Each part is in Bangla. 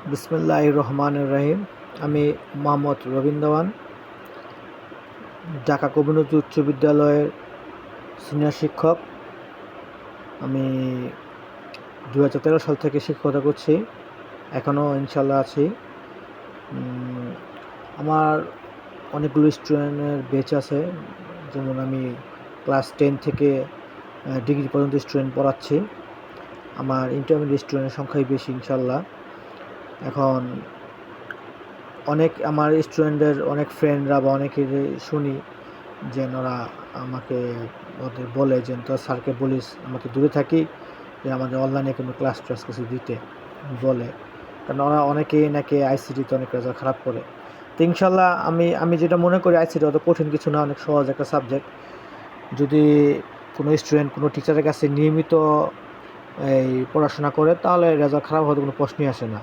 বিসমিল্লাহির রহমানির রহিম। আমি মোহাম্মদ রবিন দেওয়ান, ঢাকা কবিরনজরুল উচ্চ বিদ্যালয়ের সিনিয়র শিক্ষক। আমি 2013 সাল থেকে শিক্ষকতা করছি, এখনও ইনশাল্লাহ আছি। আমার অনেকগুলো স্টুডেন্টের ব্যাচ আছে, যেমন আমি ক্লাস 10 থেকে ডিগ্রি পর্যন্ত স্টুডেন্ট পড়াচ্ছি। আমার ইন্টারমিডিয়েট স্টুডেন্টের সংখ্যাই বেশি ইনশাল্লাহ। এখন আমার স্টুডেন্টদের অনেক ফ্রেন্ডরা বা অনেকের শুনি যে ওরা আমাকে ওদের বলে যে তোর স্যারকে বলিস আমাকে দূরে থাকি, যে আমাদের অনলাইনে কোনো ক্লাস কিছু দিতে বলে, কারণ ওরা অনেকেই নাকি আইসিটিতে অনেক রেজাল্ট খারাপ করে। তো ইনশাল্লাহ আমি যেটা মনে করি, আইসিটি অত কঠিন কিছু না, অনেক সহজ একটা সাবজেক্ট। যদি কোনো স্টুডেন্ট কোনো টিচারের কাছে নিয়মিত এই পড়াশোনা করে, তাহলে রেজাল্ট খারাপ হতে কোনো প্রশ্নই আসে না।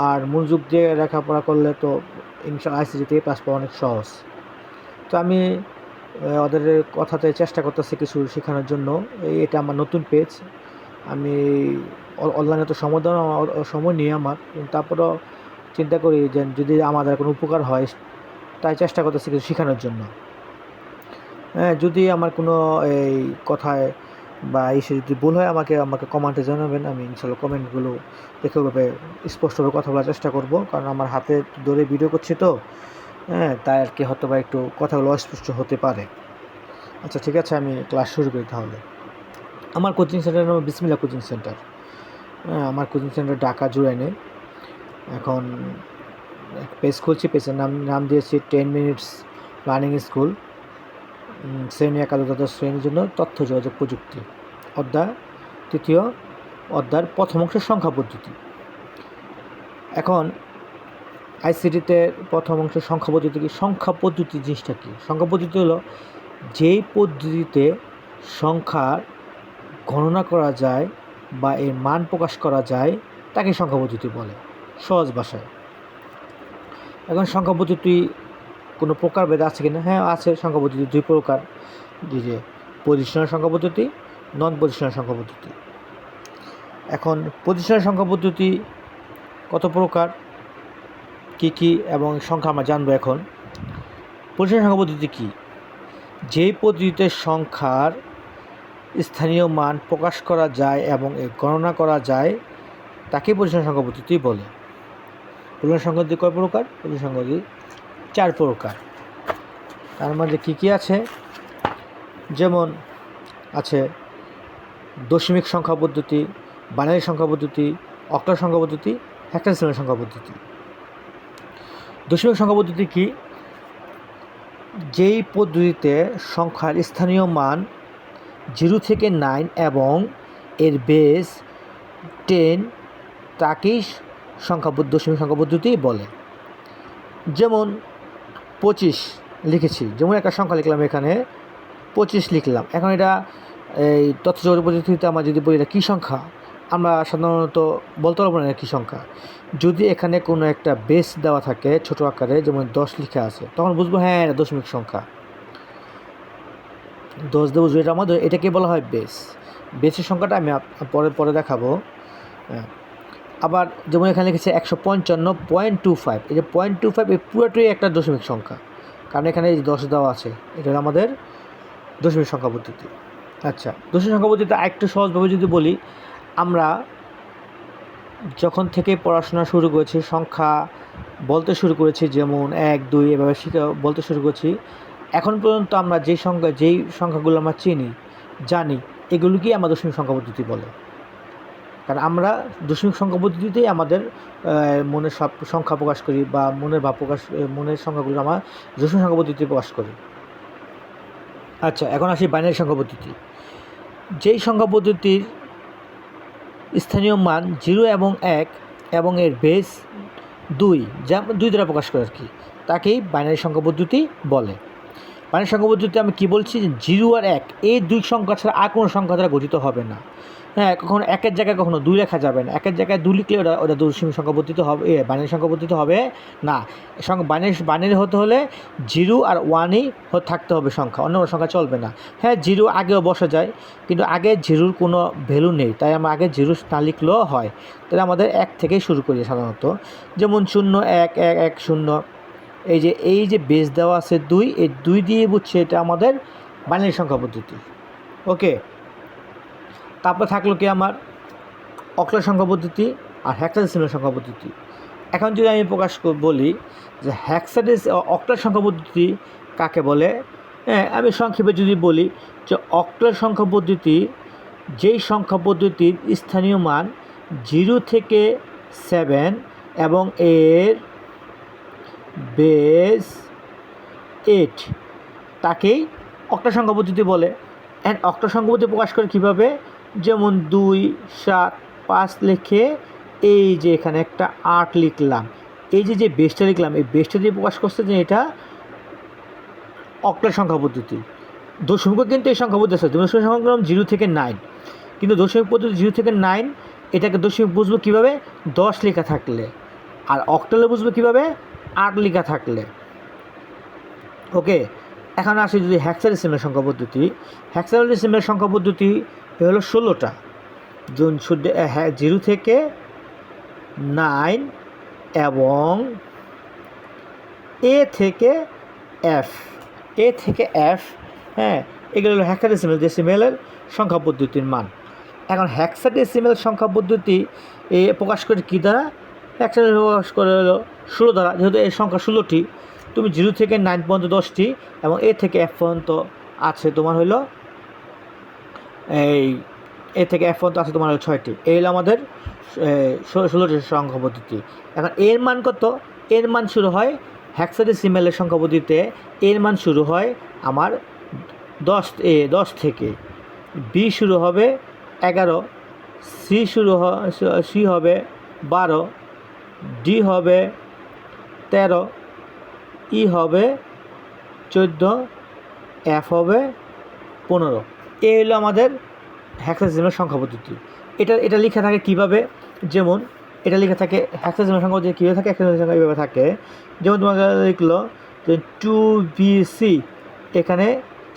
আর মনোযোগ দিয়ে লেখাপড়া করলে তো ইনশাল্লাহ আইসিটিতে পাস পাওয়া অনেক সহজ। তো আমি ওদের কথাতে চেষ্টা করতেছি কিছু শেখানোর জন্য। এটা আমার নতুন পেজ, আমি অনলাইনে তো সময় নিয়ে আমার, তারপরেও চিন্তা করি যে যদি আমাদের কোনো উপকার হয়, তাই চেষ্টা করতেছি কিছু শেখানোর জন্য। যদি আমার কোনো এই কথায় বা এসে যদি ভুল হয়, আমাকে কমেন্টে জানাবেন। আমি ইনশাল্লাহ কমেন্টগুলো দেখে ওভাবে স্পষ্টভাবে কথা বলার চেষ্টা করব, কারণ আমার হাতে ধরে ভিডিও করছি তো, তাই আর কি হয়তো বা একটু কথাগুলো অস্পষ্ট হতে পারে। আচ্ছা, ঠিক আছে, আমি ক্লাস শুরু করি তাহলে। আমার কোচিং সেন্টারের নাম বিসমিল্লাহ কোচিং সেন্টার। আমার কোচিং সেন্টার ঢাকা জুরাইনে। এখন পেজ খুলছি, পেজের নাম দিয়েছি 10 মিনিটস লার্নিং স্কুল, শ্রেণী একাদশ দ্বাদশ শ্রেণীর জন্য তথ্য যোগাযোগ প্রযুক্তি। অধ্যায় তৃতীয়, অধ্যায়ের প্রথম অংশ সংখ্যা পদ্ধতি। এখন আইসিটিতে প্রথম অংশ সংখ্যা পদ্ধতি কি? সংখ্যা পদ্ধতি জিনিসটা কি? সংখ্যা পদ্ধতি হলো যেই পদ্ধতিতে সংখ্যার গণনা করা যায় বা এর মান প্রকাশ করা যায়, তাকে সংখ্যা পদ্ধতি বলে সহজ ভাষায়। এখন সংখ্যা পদ্ধতি কোনো প্রকারভেদ আছে কিনা? হ্যাঁ, আছে। সংখ্যা পদ্ধতি দুই প্রকার, যে পজিশনাল সংখ্যা পদ্ধতি, নন পজিশনাল সংখ্যা পদ্ধতি। এখন পজিশনাল সংখ্যা পদ্ধতি কত প্রকার, কী এবং সংখ্যা আমরা জানবো এখন। পজিশনাল সংখ্যা পদ্ধতি কী? যেই পদ্ধতিতে সংখ্যার স্থানীয় মান প্রকাশ করা যায় এবং এর গণনা করা যায়, তাকে পজিশনাল সংখ্যা পদ্ধতি বলে। পজিশনাল সংখ্যা পদ্ধতি কয় প্রকার? পজিশনাল সংখ্যা পদ্ধতি 4 প্রকার। তার মধ্যে কী আছে? যেমন আছে দশমিক সংখ্যা পদ্ধতি, বাইনারি সংখ্যা পদ্ধতি, অক্টাল সংখ্যা পদ্ধতি, হেক্সাডেসিমাল সংখ্যা পদ্ধতি। দশমিক সংখ্যা পদ্ধতি কি? যেই পদ্ধতিতে সংখ্যার স্থানীয় মান 0 থেকে 9 এবং এর বেস 10, তাকেই দশমিক সংখ্যা পদ্ধতি বলে। যেমন 25 লিখেছি, যেমন একটা সংখ্যা লিখলাম, এখানে 25 লিখলাম। এখন এটা এই তথ্য যোগাযোগ পদ্ধতিতে আমরা যদি বলি এটা কী সংখ্যা, আমরা সাধারণত বলতে পারবো না কী সংখ্যা। যদি এখানে কোনো একটা বেস দেওয়া থাকে ছোটো আকারে, যেমন 10 লিখা আছে, তখন বুঝবো হ্যাঁ এটা দশমিক সংখ্যা। 10 দিয়ে বুঝবো এটাকে বলা হয় বেস। বেসের সংখ্যাটা আমি পরে দেখাবো। আবার যেমন এখানে লিখেছে 155.25, এই যে 0.25 এই পুরোটাই একটা দশমিক সংখ্যা, কারণ এখানে এই 10 দেওয়া আছে। এটা আমাদের দশমিক সংখ্যা পদ্ধতি। আচ্ছা, দশমিক সংখ্যা পদ্ধতিতে আরেকটু সহজভাবে যদি বলি, আমরা যখন থেকে পড়াশোনা শুরু করেছি, সংখ্যা বলতে শুরু করেছি, যেমন 1, 2 এভাবে বলতে শুরু করেছি, এখন পর্যন্ত আমরা যেই সংখ্যাগুলো আমরা জানি, এগুলোকেই আমরা দশমিক সংখ্যা পদ্ধতি বলে। কারণ আমরা দশমিক সংখ্যা পদ্ধতিতেই আমাদের মনের সব সংখ্যা প্রকাশ করি, বা মনের সংখ্যাগুলো আমরা দশমিক সংখ্যা পদ্ধতিতে প্রকাশ করি। আচ্ছা, এখন আসি বাইনারি সংখ্যা পদ্ধতি। যেই সংখ্যা পদ্ধতির স্থানীয় মান 0 এবং 1 এবং এর বেস 2, যা 2 দ্বারা প্রকাশ করে আর কি, তাকেই বাইনারি সংখ্যা পদ্ধতি বলে। বাইনারি সংখ্যা পদ্ধতিতে আমি কী বলছি যে 0 আর 1 এই দুই সংখ্যা ছাড়া আর কোনো সংখ্যা দ্বারা গঠিত হবে না। হ্যাঁ, কখনো 1-এর জায়গায় কখনো 2 লেখা যাবে না। 1-এর জায়গায় 2 লিখলে ওটা দশমিক সংখ্যা পদ্ধতি হবে, বাইনারি সংখ্যা পদ্ধতি হবে না। বাইনারি হতে হলে 0 আর 1ই থাকতে হবে সংখ্যা, অন্য কোনো সংখ্যা চলবে না। হ্যাঁ, 0 আগেও বসা যায়, কিন্তু আগে 0-র কোনো ভ্যালু নেই, তাই আমরা আগে 0 না লিখলেও হয়। তাহলে আমাদের 1 থেকেই শুরু করি সাধারণত, যেমন 0 1 1 1 0। এই যে বেস দেওয়া আছে 2, এই 2 দিয়ে বুঝছে এটা আমাদের বাইনারি সংখ্যা পদ্ধতি। ওকে, তারপর থাকলো কি আমার অক্টাল সংখ্যা পদ্ধতি আর হেক্সাডেসিমাল সংখ্যা পদ্ধতি। এখন যদি আমি বলি যে অক্টাল সংখ্যা পদ্ধতি কাকে বলে, হ্যাঁ, আমি সংক্ষেপে যদি বলি যে অক্টাল সংখ্যা পদ্ধতি যেই সংখ্যা পদ্ধতির স্থানীয় মান 0 থেকে 7 এবং এর বেস 8 তাকেই অক্টাল সংখ্যা পদ্ধতি বলে। অ্যান্ড অক্টাল সংখ্যা পদ্ধতি প্রকাশ করে কীভাবে, যেমন 2 7 5 লিখে এই যে এখানে একটা 8 লিখলাম, এই যে বেসটা লিখলাম, এই বেসটা দিয়ে প্রকাশ করছে যে এটা অক্টাল সংখ্যা পদ্ধতি। দশমিকও কিন্তু এই সংখ্যা পদ্ধতি আছে, দশমিক সংখ্যা 0 থেকে 9, কিন্তু দশমিক পদ্ধতি 0 থেকে 9 এটাকে দশমিক বুঝবো কীভাবে, 10 লেখা থাকলে, আর অক্টালে বুঝবো কীভাবে, 8 লেখা থাকলে। ওকে, এখন আসি যদি হেক্সাডেসিমাল সংখ্যা পদ্ধতি। হেক্সাডেসিমাল সংখ্যা পদ্ধতি হলো 16টা, 0 থেকে 9 এবং এ থেকে এফ, হ্যাঁ, এগুলো হলো হেক্সাডেসিমালের সংখ্যা পদ্ধতির মান। এখন হেক্সাডেসিমাল সংখ্যা পদ্ধতি প্রকাশ করে কী দ্বারা, হেক্সাডেসিমাল প্রকাশ করে হলো 16 দ্বারা, যেহেতু এই সংখ্যা 16টি, তুমি 0 থেকে 9 পর্যন্ত 10টি এবং এ থেকে এফ পর্যন্ত আছে তোমার হলো এ থেকে এফ পর্যন্ত আছে তোমার হলো 6টি। এই হলো আমাদের 16টি সংখ্যা পদ্ধতি। এখন এর মান কত, এর মান শুরু হয় হেক্সাডেসিমালের সংখ্যা পদ্ধতিতে, এর মান শুরু হয় আমার 10 থেকে, বি শুরু হবে 11, সি হবে 12, ডি হবে 13, ই হবে 14, এফ হবে 15। এই হলো আমাদের হেক্সাডেসিমাল সংখ্যা পদ্ধতি। এটা লেখা থাকে কীভাবে, যেমন এটা লেখা থাকে হেক্সাডেসিমাল সংখ্যা পদ্ধতি কীভাবে থাকে, হেক্সাডেসিমাল সংখ্যা এইভাবে থাকে, যেমন তোমাকে লিখলো যে 2BC, এখানে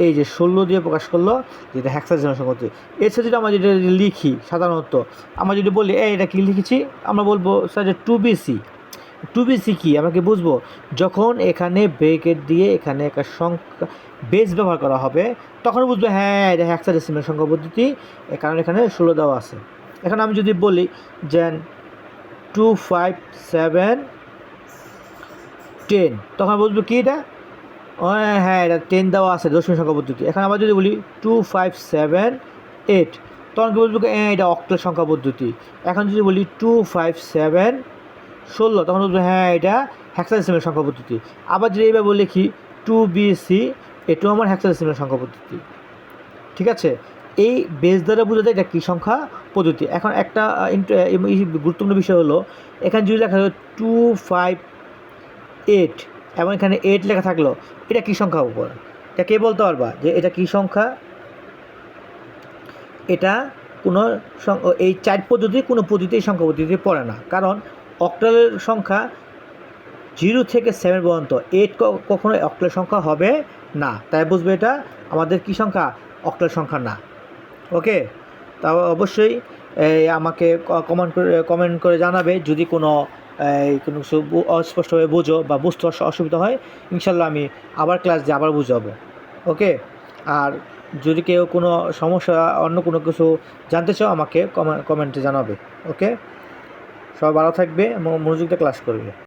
এই যে 16 দিয়ে প্রকাশ করলো যেটা হেক্সাডেসিমাল সংখ্যা পদ্ধতি। এছাড়া যদি আমরা যেটা লিখি সাধারণত, আমরা যদি বলি এটা কী লিখেছি, আমরা বলবো স্যার যে 2BC কি, আমরা কি বুঝবো, যখন এখানে ব্রেকেট দিয়ে এখানে একটা সংখ্যা বেস ব্যবহার করা হবে তখন বুঝবো হ্যাঁ এটা হেক্সাডেসিমাল সংখ্যা পদ্ধতি, কারণ এখানে 16 দেওয়া আছে। এখন আমি যদি বলি যে 2 5 7 10, তখন বুঝবো কি এটা, হ্যাঁ এটা 10 দেওয়া আছে দশমিক সংখ্যা পদ্ধতি। এখন আবার যদি বলি 2 5 7 8, তখন কি বুঝবো এটা অক্টাল সংখ্যা পদ্ধতি। এখন যদি বলি 2 5 7 16, তখন বলবো হ্যাঁ এটা হেক্সাডেসিমাল সংখ্যা পদ্ধতি। আবার যদি এইভাবে লিখি 2BC, এটাও আমার হেক্সাডেসিমাল সংখ্যা পদ্ধতি। ঠিক আছে, এই বেস দ্বারা বোঝা যায় এটা কী সংখ্যা পদ্ধতি। এখন একটা গুরুত্বপূর্ণ বিষয় হলো, এখানে যদি লেখা হলো 2 5 8 এবং এখানে 8 লেখা থাকলো, এটা কী সংখ্যা উপর, এটা কে বলতে পারবা যে এটা কী সংখ্যা? এটা কোনো এই 4 পদ্ধতি কোনো পদ্ধতি সংখ্যা পদ্ধতি পড়ে না, কারণ অক্টালের সংখ্যা 0 থেকে 7 পর্যন্ত 8 কখনো অক্টাল সংখ্যা হবে না, তাই বুঝবে এটা আমাদের কী সংখ্যা, অক্টাল সংখ্যা না। ওকে, তা অবশ্যই আমাকে কমেন্ট করে জানাবে যদি কোনো কিছু অস্পষ্টভাবে বুঝো বা বুঝতে অসুবিধা হয়, ইনশাল্লাহ আমি আবার ক্লাস দিয়ে আবার বুঝাবো। ওকে, আর যদি কেউ কোনো সমস্যা অন্য কোনো কিছু জানতে চাও আমাকে কমেন্টে জানাবে। ওকে, সবাই ভালো থাকবে, মনোযোগ দিয়ে ক্লাস করবে।